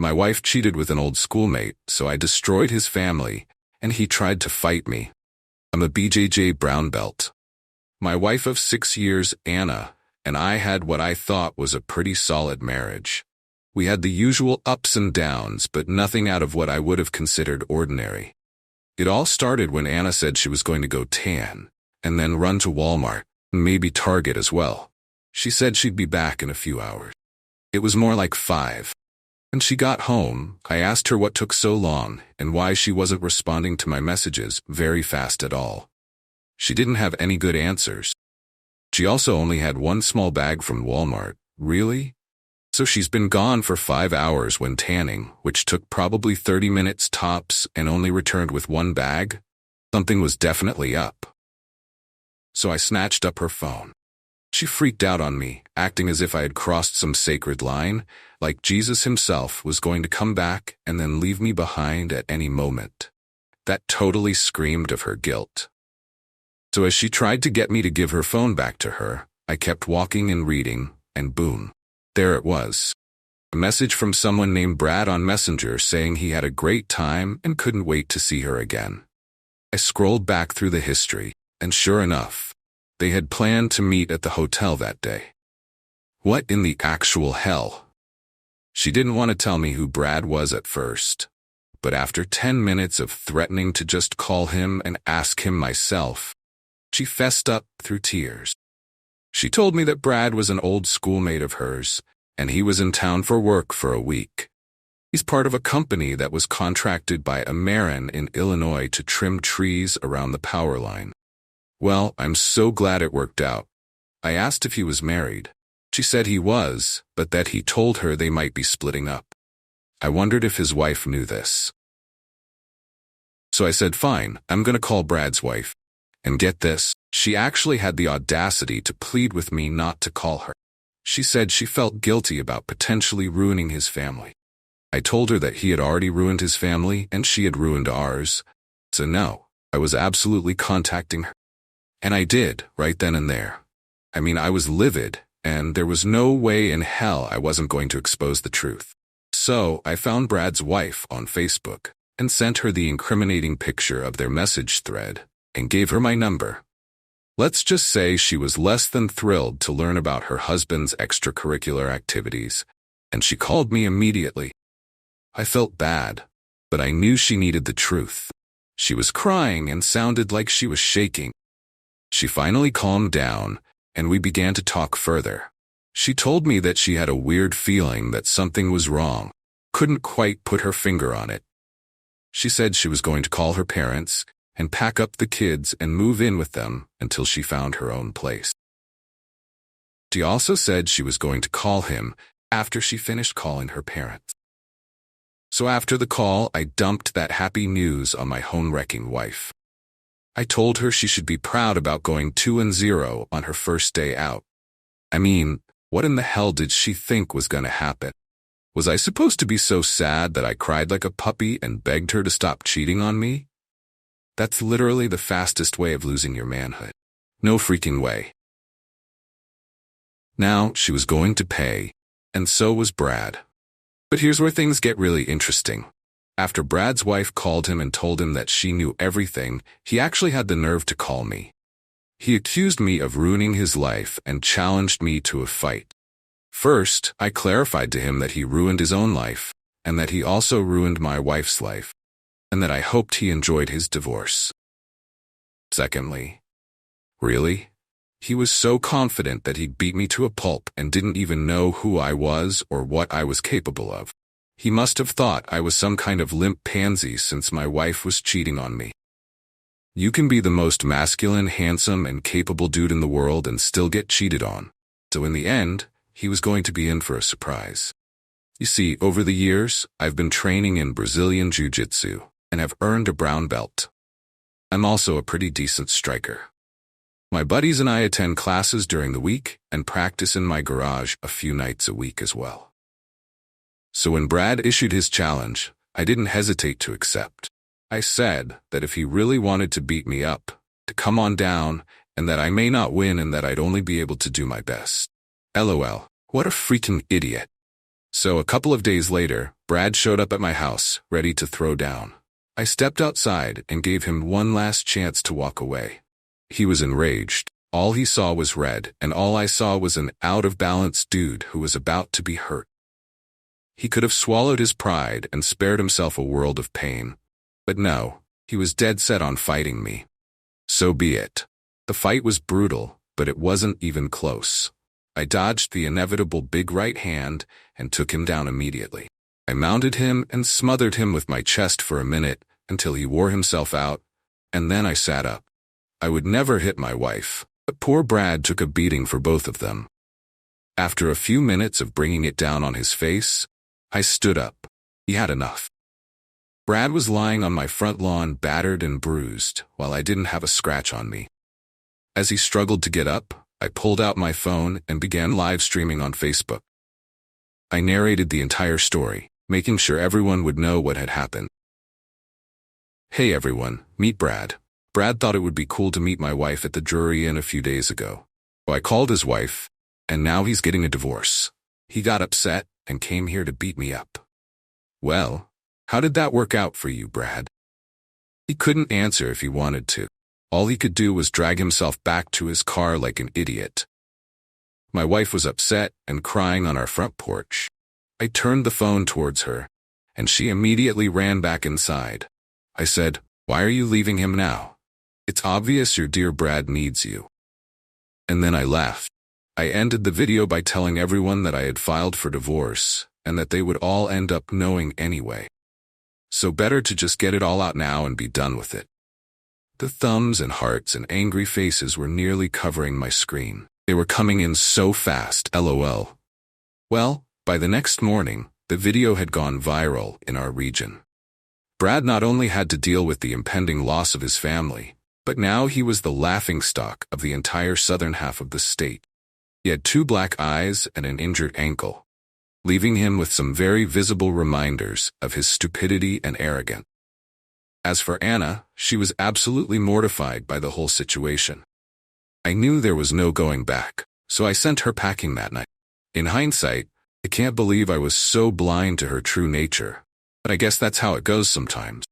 My wife cheated with an old schoolmate, so I destroyed his family, and he tried to fight me. I'm a BJJ brown belt. My wife of 6 years, Anna, and I had what I thought was a pretty solid marriage. We had the usual ups and downs, but nothing out of what I would have considered ordinary. It all started when Anna said she was going to go tan, and then run to Walmart, and maybe Target as well. She said she'd be back in a few hours. It was more like 5. When she got home, I asked her what took so long and why she wasn't responding to my messages very fast at all. She didn't have any good answers. She also only had one small bag from Walmart. Really? So she's been gone for 5 hours when tanning, which took probably 30 minutes tops, and only returned with one bag? Something was definitely up. So I snatched up her phone. She freaked out on me, acting as if I had crossed some sacred line, like Jesus himself was going to come back and then leave me behind at any moment. That totally screamed of her guilt. So as she tried to get me to give her phone back to her, I kept walking and reading, and boom. There it was. A message from someone named Brad on Messenger saying he had a great time and couldn't wait to see her again. I scrolled back through the history, and sure enough, they had planned to meet at the hotel that day. What in the actual hell? She didn't want to tell me who Brad was at first, but after 10 minutes of threatening to just call him and ask him myself, she fessed up through tears. She told me that Brad was an old schoolmate of hers, and he was in town for work for a week. He's part of a company that was contracted by Amerin in Illinois to trim trees around the power line. Well, I'm so glad it worked out. I asked if he was married. She said he was, but that he told her they might be splitting up. I wondered if his wife knew this. So I said, fine, I'm gonna call Brad's wife. And get this, she actually had the audacity to plead with me not to call her. She said she felt guilty about potentially ruining his family. I told her that he had already ruined his family and she had ruined ours. So no, I was absolutely contacting her. And I did, right then and there. I mean, I was livid, and there was no way in hell I wasn't going to expose the truth. So I found Brad's wife on Facebook and sent her the incriminating picture of their message thread and gave her my number. Let's just say she was less than thrilled to learn about her husband's extracurricular activities, and she called me immediately. I felt bad, but I knew she needed the truth. She was crying and sounded like she was shaking. She finally calmed down, and we began to talk further. She told me that she had a weird feeling that something was wrong, couldn't quite put her finger on it. She said she was going to call her parents and pack up the kids and move in with them until she found her own place. She also said she was going to call him after she finished calling her parents. So after the call, I dumped that happy news on my home-wrecking wife. I told her she should be proud about going 2-0 on her first day out. I mean, what in the hell did she think was going to happen? Was I supposed to be so sad that I cried like a puppy and begged her to stop cheating on me? That's literally the fastest way of losing your manhood. No freaking way. Now she was going to pay, and so was Brad. But here's where things get really interesting. After Brad's wife called him and told him that she knew everything, he actually had the nerve to call me. He accused me of ruining his life and challenged me to a fight. First, I clarified to him that he ruined his own life, and that he also ruined my wife's life, and that I hoped he enjoyed his divorce. Secondly, really? He was so confident that he'd beat me to a pulp and didn't even know who I was or what I was capable of. He must have thought I was some kind of limp pansy since my wife was cheating on me. You can be the most masculine, handsome, and capable dude in the world and still get cheated on. So in the end, he was going to be in for a surprise. You see, over the years, I've been training in Brazilian Jiu-Jitsu and have earned a brown belt. I'm also a pretty decent striker. My buddies and I attend classes during the week and practice in my garage a few nights a week as well. So when Brad issued his challenge, I didn't hesitate to accept. I said that if he really wanted to beat me up, to come on down, and that I may not win and that I'd only be able to do my best. LOL, what a freaking idiot. So a couple of days later, Brad showed up at my house, ready to throw down. I stepped outside and gave him one last chance to walk away. He was enraged. All he saw was red, and all I saw was an out-of-balance dude who was about to be hurt. He could have swallowed his pride and spared himself a world of pain. But no, he was dead set on fighting me. So be it. The fight was brutal, but it wasn't even close. I dodged the inevitable big right hand and took him down immediately. I mounted him and smothered him with my chest for a minute until he wore himself out, and then I sat up. I would never hit my wife, but poor Brad took a beating for both of them. After a few minutes of bringing it down on his face, I stood up. He had enough. Brad was lying on my front lawn, battered and bruised, while I didn't have a scratch on me. As he struggled to get up, I pulled out my phone and began live streaming on Facebook. I narrated the entire story, making sure everyone would know what had happened. Hey everyone, meet Brad. Brad thought it would be cool to meet my wife at the Drury Inn a few days ago. So I called his wife, and now he's getting a divorce. He got upset and came here to beat me up. Well, how did that work out for you, Brad? He couldn't answer if he wanted to. All he could do was drag himself back to his car like an idiot. My wife was upset and crying on our front porch. I turned the phone towards her, and she immediately ran back inside. I said, "Why are you leaving him now? It's obvious your dear Brad needs you." And then I left. I ended the video by telling everyone that I had filed for divorce and that they would all end up knowing anyway. So better to just get it all out now and be done with it. The thumbs and hearts and angry faces were nearly covering my screen. They were coming in so fast, LOL. Well, by the next morning, the video had gone viral in our region. Brad not only had to deal with the impending loss of his family, but now he was the laughingstock of the entire southern half of the state. He had 2 black eyes and an injured ankle, leaving him with some very visible reminders of his stupidity and arrogance. As for Anna, she was absolutely mortified by the whole situation. I knew there was no going back, so I sent her packing that night. In hindsight, I can't believe I was so blind to her true nature, but I guess that's how it goes sometimes.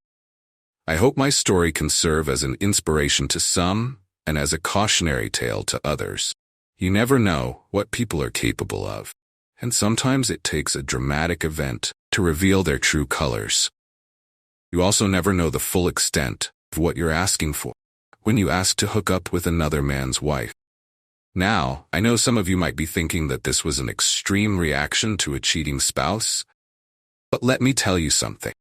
I hope my story can serve as an inspiration to some and as a cautionary tale to others. You never know what people are capable of, and sometimes it takes a dramatic event to reveal their true colors. You also never know the full extent of what you're asking for when you ask to hook up with another man's wife. Now, I know some of you might be thinking that this was an extreme reaction to a cheating spouse, but let me tell you something.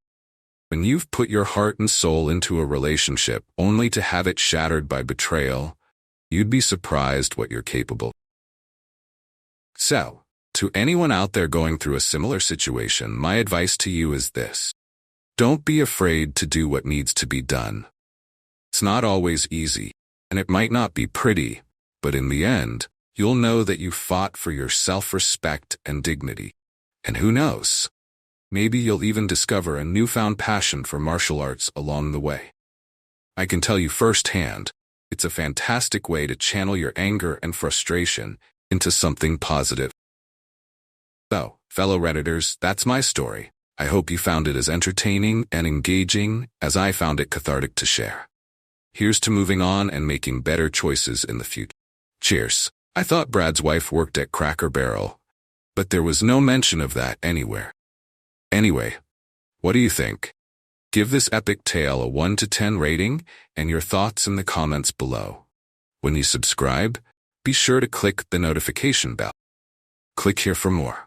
When you've put your heart and soul into a relationship only to have it shattered by betrayal, you'd be surprised what you're capable. So, to anyone out there going through a similar situation, my advice to you is this. Don't be afraid to do what needs to be done. It's not always easy, and it might not be pretty, but in the end, you'll know that you fought for your self-respect and dignity. And who knows? Maybe you'll even discover a newfound passion for martial arts along the way. I can tell you firsthand, it's a fantastic way to channel your anger and frustration into something positive. So, fellow Redditors, that's my story. I hope you found it as entertaining and engaging as I found it cathartic to share. Here's to moving on and making better choices in the future. Cheers. I thought Brad's wife worked at Cracker Barrel, but there was no mention of that anywhere. Anyway, what do you think? Give this epic tale a 1 to 10 rating and your thoughts in the comments below. When you subscribe, be sure to click the notification bell. Click here for more.